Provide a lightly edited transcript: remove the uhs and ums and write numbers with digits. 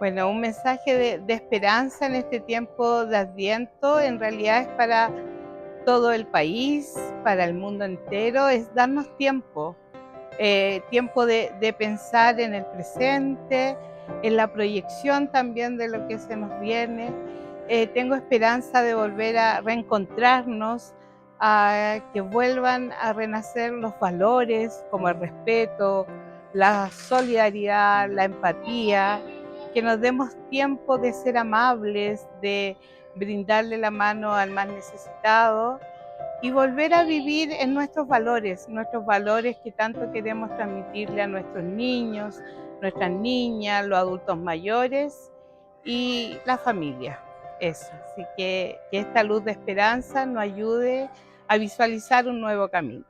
Bueno, un mensaje de esperanza en este tiempo de Adviento, en realidad es para todo el país, para el mundo entero, es darnos tiempo, tiempo de pensar en el presente, en la proyección también de lo que se nos viene. Tengo esperanza de volver a reencontrarnos, a que vuelvan a renacer los valores como el respeto, la solidaridad, la empatía, que nos demos tiempo de ser amables, de brindarle la mano al más necesitado y volver a vivir en nuestros valores que tanto queremos transmitirle a nuestros niños, nuestras niñas, los adultos mayores y la familia. Eso, así que esta luz de esperanza nos ayude a visualizar un nuevo camino.